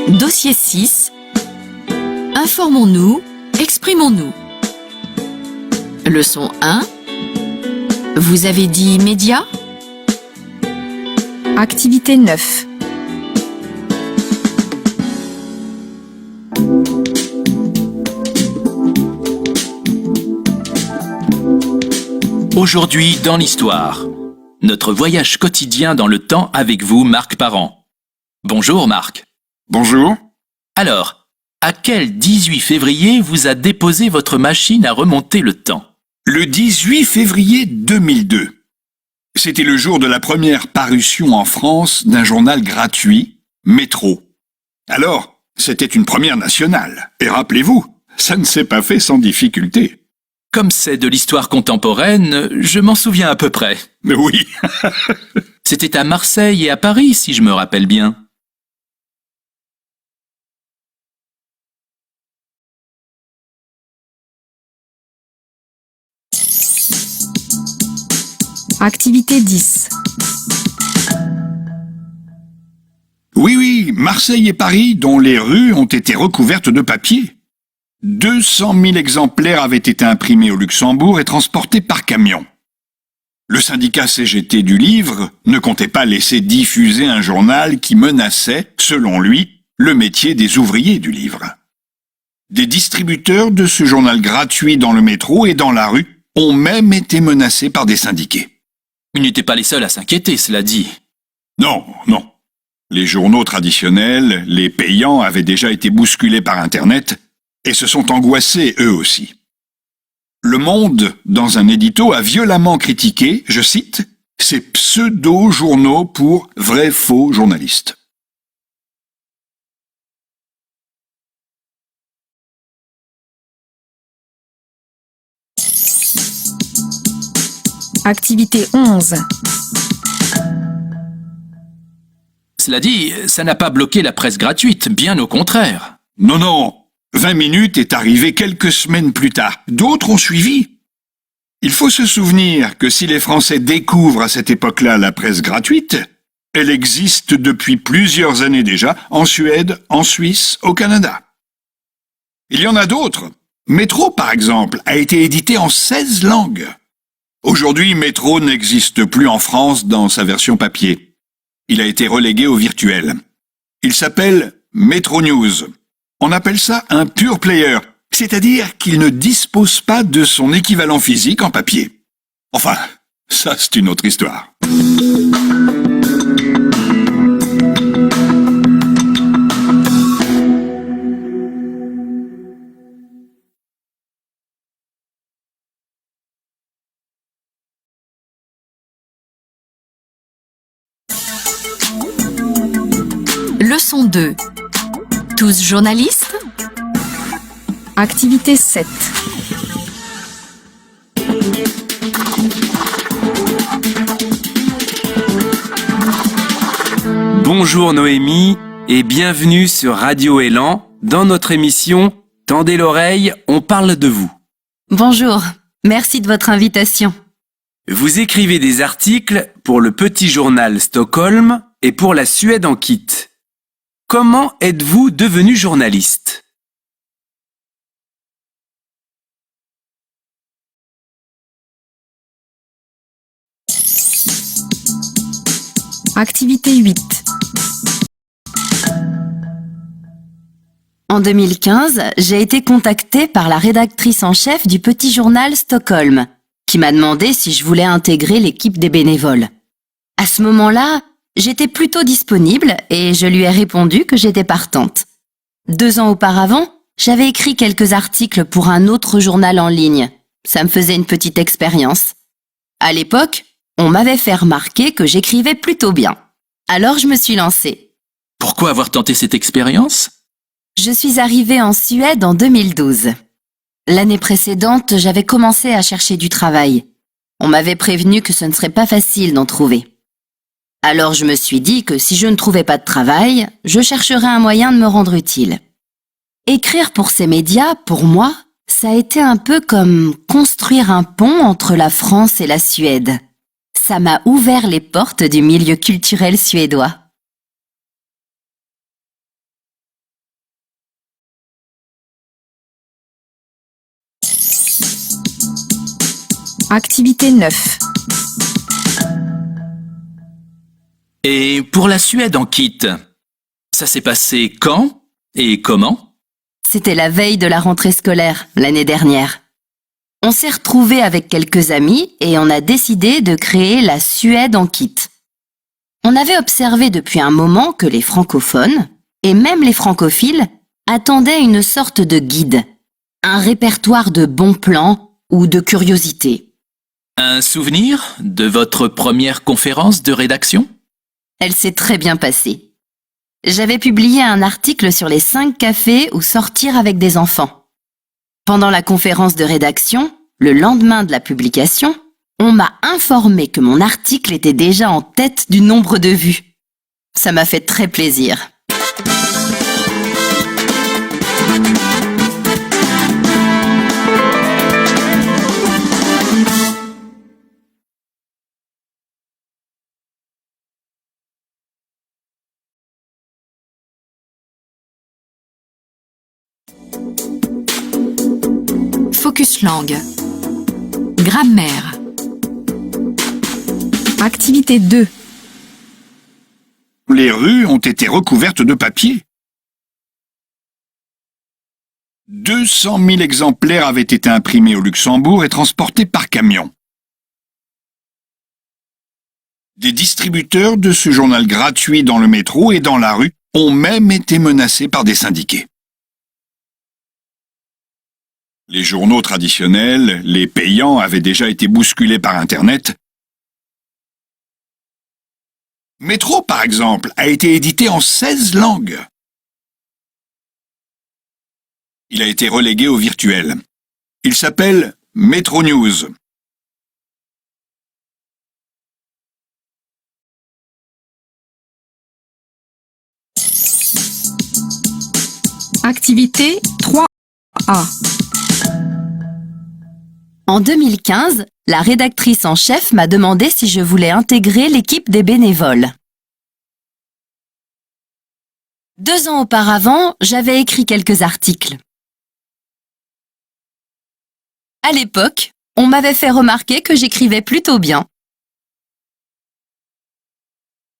Dossier 6. Informons-nous, exprimons-nous. Leçon 1. Vous avez dit médias? Activité 9. Aujourd'hui dans l'histoire, notre voyage quotidien dans le temps avec vous, Marc Parent. Bonjour Marc. Bonjour. Alors, à quel 18 février vous a déposé votre machine à remonter le temps? Le 18 février 2002. C'était le jour de la première parution en France d'un journal gratuit, Métro. Alors, c'était une première nationale. Et rappelez-vous, ça ne s'est pas fait sans difficulté. Comme c'est de l'histoire contemporaine, je m'en souviens à peu près. Mais oui. C'était à Marseille et à Paris, si je me rappelle bien. Activité 10. Oui, Marseille et Paris, dont les rues ont été recouvertes de papier. 200 000 exemplaires avaient été imprimés au Luxembourg et transportés par camion. Le syndicat CGT du livre ne comptait pas laisser diffuser un journal qui menaçait, selon lui, le métier des ouvriers du livre. Des distributeurs de ce journal gratuit dans le métro et dans la rue ont même été menacés par des syndiqués. Ils n'étaient pas les seuls à s'inquiéter, cela dit. Non. Les journaux traditionnels, les payants, avaient déjà été bousculés par Internet et se sont angoissés eux aussi. Le Monde, dans un édito, a violemment critiqué, je cite, ces pseudo-journaux pour vrais-faux journalistes. Activité 11. Cela dit, ça n'a pas bloqué la presse gratuite, bien au contraire. Non. 20 minutes est arrivé quelques semaines plus tard. D'autres ont suivi. Il faut se souvenir que si les Français découvrent à cette époque-là la presse gratuite, elle existe depuis plusieurs années déjà en Suède, en Suisse, au Canada. Il y en a d'autres. Métro, par exemple, a été édité en 16 langues. Aujourd'hui, Métro n'existe plus en France dans sa version papier. Il a été relégué au virtuel. Il s'appelle Métro News. On appelle ça un pure player, c'est-à-dire qu'il ne dispose pas de son équivalent physique en papier. Enfin, ça c'est une autre histoire. Leçon 2. Tous journalistes? Activité 7. Bonjour Noémie et bienvenue sur Radio Élan dans notre émission Tendez l'oreille, on parle de vous. Bonjour, merci de votre invitation. Vous écrivez des articles pour le petit journal Stockholm et pour la Suède en kit. Comment êtes-vous devenu journaliste? Activité 8. En 2015, j'ai été contactée par la rédactrice en chef du petit journal Stockholm, qui m'a demandé si je voulais intégrer l'équipe des bénévoles. À ce moment-là, j'étais plutôt disponible et je lui ai répondu que j'étais partante. 2 ans auparavant, j'avais écrit quelques articles pour un autre journal en ligne. Ça me faisait une petite expérience. À l'époque, on m'avait fait remarquer que j'écrivais plutôt bien. Alors je me suis lancée. Pourquoi avoir tenté cette expérience? Je suis arrivée en Suède en 2012. L'année précédente, j'avais commencé à chercher du travail. On m'avait prévenu que ce ne serait pas facile d'en trouver. Alors je me suis dit que si je ne trouvais pas de travail, je chercherais un moyen de me rendre utile. Écrire pour ces médias, pour moi, ça a été un peu comme construire un pont entre la France et la Suède. Ça m'a ouvert les portes du milieu culturel suédois. Activité 9. Et pour la Suède en kit, ça s'est passé quand et comment? C'était la veille de la rentrée scolaire, l'année dernière. On s'est retrouvés avec quelques amis et on a décidé de créer la Suède en kit. On avait observé depuis un moment que les francophones, et même les francophiles, attendaient une sorte de guide, un répertoire de bons plans ou de curiosités. Un souvenir de votre première conférence de rédaction? Elle s'est très bien passée. J'avais publié un article sur les 5 cafés où sortir avec des enfants. Pendant la conférence de rédaction, le lendemain de la publication, on m'a informé que mon article était déjà en tête du nombre de vues. Ça m'a fait très plaisir. Focus langue. Grammaire. Activité 2. Les rues ont été recouvertes de papier. 200 000 exemplaires avaient été imprimés au Luxembourg et transportés par camion. Des distributeurs de ce journal gratuit dans le métro et dans la rue ont même été menacés par des syndiqués. Les journaux traditionnels, les payants, avaient déjà été bousculés par Internet. Métro, par exemple, a été édité en 16 langues. Il a été relégué au virtuel. Il s'appelle Métro News. Activité 3A. En 2015, la rédactrice en chef m'a demandé si je voulais intégrer l'équipe des bénévoles. 2 ans auparavant, j'avais écrit quelques articles. À l'époque, on m'avait fait remarquer que j'écrivais plutôt bien.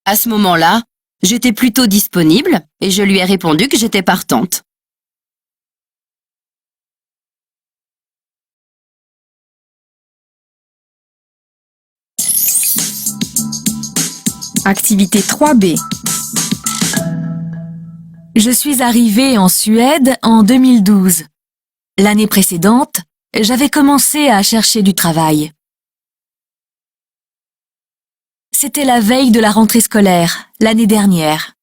À ce moment-là, j'étais plutôt disponible et je lui ai répondu que j'étais partante. Activité 3B. Je suis arrivée en Suède en 2012. L'année précédente, j'avais commencé à chercher du travail. C'était la veille de la rentrée scolaire, l'année dernière.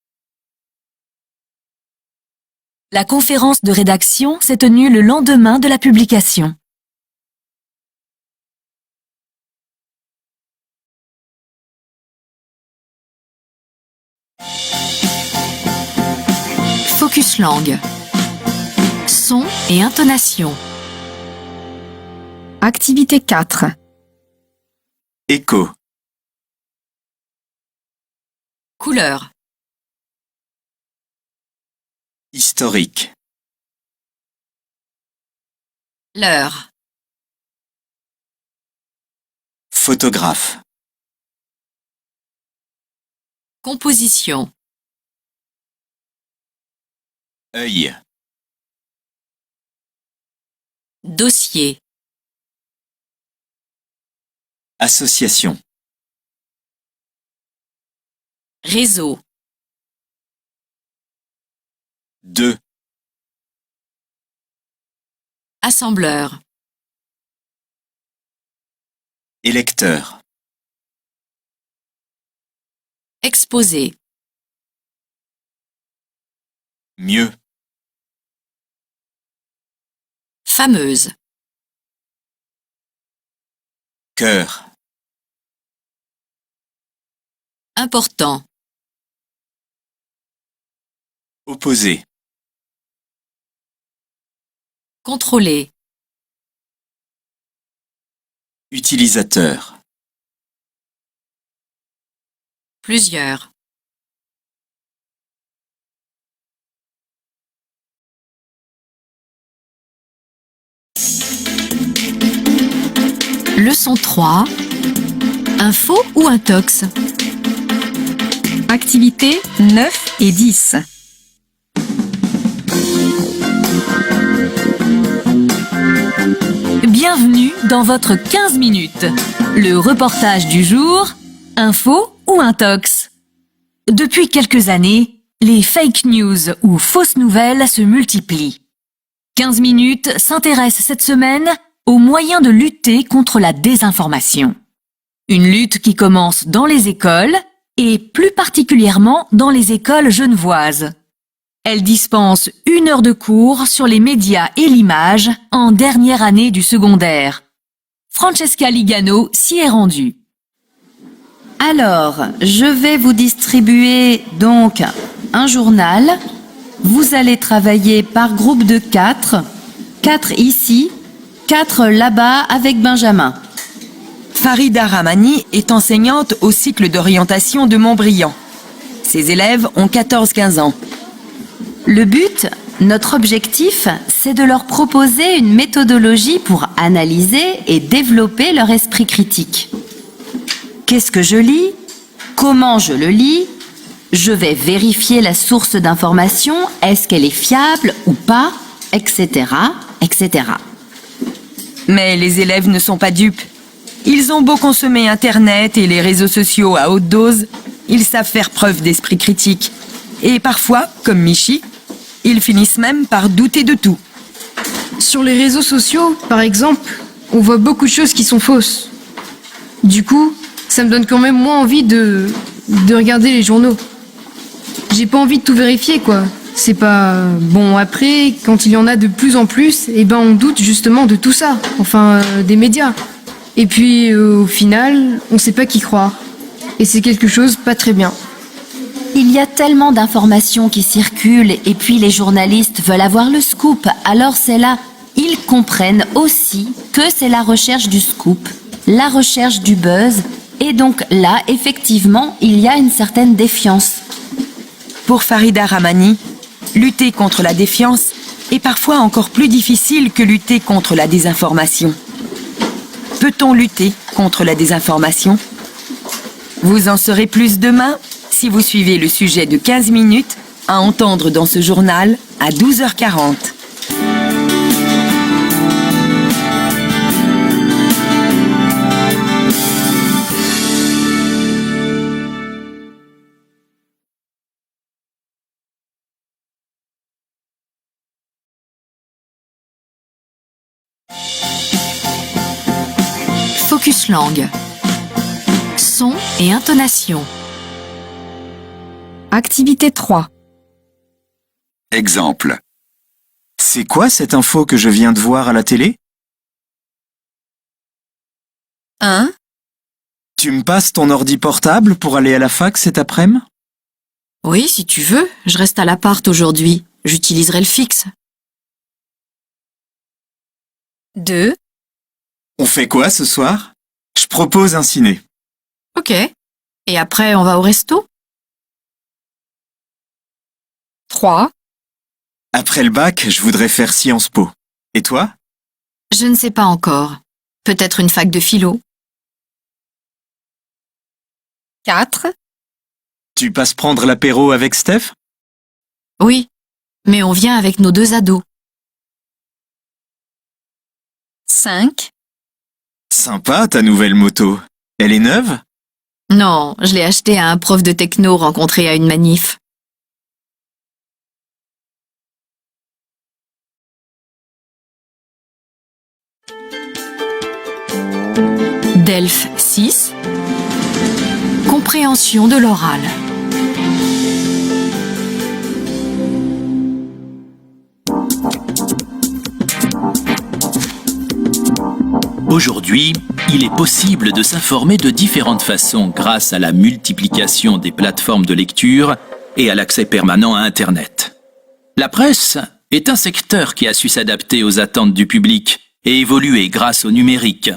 La conférence de rédaction s'est tenue le lendemain de la publication. Focus langue. Son et intonation. Activité 4. Écho. Couleur. Historique. L'heure. Photographe. Composition. Œil. Dossier. Association. Réseau. 2. Assembleur. Électeur. Exposé. Mieux. Fameuse. Cœur. Important. Opposé. Contrôler. Utilisateur. Plusieurs. Leçon 3. Info ou intox? Activités 9 et 10. Bienvenue dans votre 15 minutes. Le reportage du jour, info ou intox? Depuis quelques années, les fake news ou fausses nouvelles se multiplient. 15 minutes s'intéresse cette semaine aux moyens de lutter contre la désinformation. Une lutte qui commence dans les écoles et plus particulièrement dans les écoles genevoises. Elle dispense 1 heure de cours sur les médias et l'image en dernière année du secondaire. Francesca Ligano s'y est rendue. Alors, je vais vous distribuer donc un journal. Vous allez travailler par groupe de 4. 4 ici, 4 là-bas avec Benjamin. Farida Rahmani est enseignante au cycle d'orientation de Montbriand. Ses élèves ont 14-15 ans. Le but, notre objectif, c'est de leur proposer une méthodologie pour analyser et développer leur esprit critique. Qu'est-ce que je lis? Comment je le lis? Je vais vérifier la source d'information, est-ce qu'elle est fiable ou pas, etc., etc. Mais les élèves ne sont pas dupes. Ils ont beau consommer Internet et les réseaux sociaux à haute dose, ils savent faire preuve d'esprit critique. Et parfois, comme Michi, ils finissent même par douter de tout. Sur les réseaux sociaux, par exemple, on voit beaucoup de choses qui sont fausses. Du coup, ça me donne quand même moins envie de regarder les journaux. J'ai pas envie de tout vérifier, quoi. C'est pas... Bon, après, quand il y en a de plus en plus, on doute justement de tout ça. Enfin, des médias. Et puis, au final, on sait pas qui croire. Et c'est quelque chose pas très bien. Il y a tellement d'informations qui circulent et puis les journalistes veulent avoir le scoop. Alors c'est là, ils comprennent aussi que c'est la recherche du scoop, la recherche du buzz. Et donc là, effectivement, il y a une certaine défiance. Pour Farida Rahmani, lutter contre la défiance est parfois encore plus difficile que lutter contre la désinformation. Peut-on lutter contre la désinformation? Vous en saurez plus demain si vous suivez le sujet de 15 minutes à entendre dans ce journal à 12h40. Focus langue. Son et intonation. Activité 3. Exemple. C'est quoi cette info que je viens de voir à la télé? 1, Tu me passes ton ordi portable pour aller à la fac cet après-midi? oui, si tu veux, je reste à l'appart aujourd'hui. J'utiliserai le fixe. 2, On fait quoi ce soir? Je propose un ciné. ok. Et après, on va au resto? 3. Après le bac, je voudrais faire Sciences Po. Et toi? Je ne sais pas encore. Peut-être une fac de philo. 4. Tu passes prendre l'apéro avec Steph? Oui, mais on vient avec nos 2 ados. 5. Sympa ta nouvelle moto. Elle est neuve? Non, je l'ai acheté à un prof de techno rencontré à une manif. Delphes 6. Compréhension de l'oral. Aujourd'hui, il est possible de s'informer de différentes façons grâce à la multiplication des plateformes de lecture et à l'accès permanent à Internet. La presse est un secteur qui a su s'adapter aux attentes du public et évoluer grâce au numérique.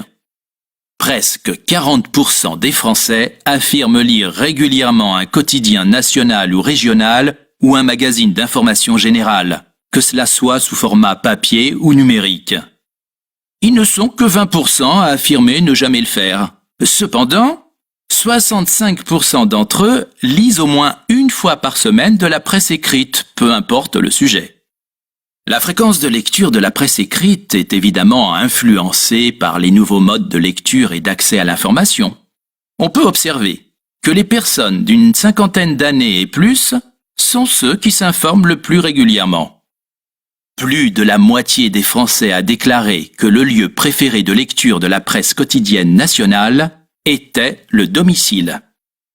Presque 40% des Français affirment lire régulièrement un quotidien national ou régional ou un magazine d'information générale, que cela soit sous format papier ou numérique. ils ne sont que 20% à affirmer ne jamais le faire. Cependant, 65% d'entre eux lisent au moins une fois par semaine de la presse écrite, peu importe le sujet. La fréquence de lecture de la presse écrite est évidemment influencée par les nouveaux modes de lecture et d'accès à l'information. On peut observer que les personnes d'une cinquantaine d'années et plus sont ceux qui s'informent le plus régulièrement. Plus de la moitié des Français a déclaré que le lieu préféré de lecture de la presse quotidienne nationale était le domicile,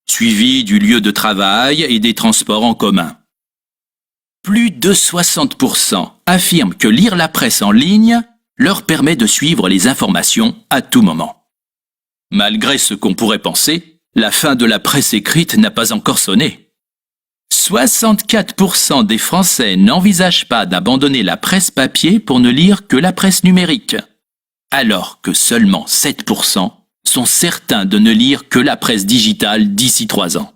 suivi du lieu de travail et des transports en commun. Plus de 60% affirment que lire la presse en ligne leur permet de suivre les informations à tout moment. Malgré ce qu'on pourrait penser, la fin de la presse écrite n'a pas encore sonné. 64% des Français n'envisagent pas d'abandonner la presse papier pour ne lire que la presse numérique, alors que seulement 7% sont certains de ne lire que la presse digitale d'ici 3 ans.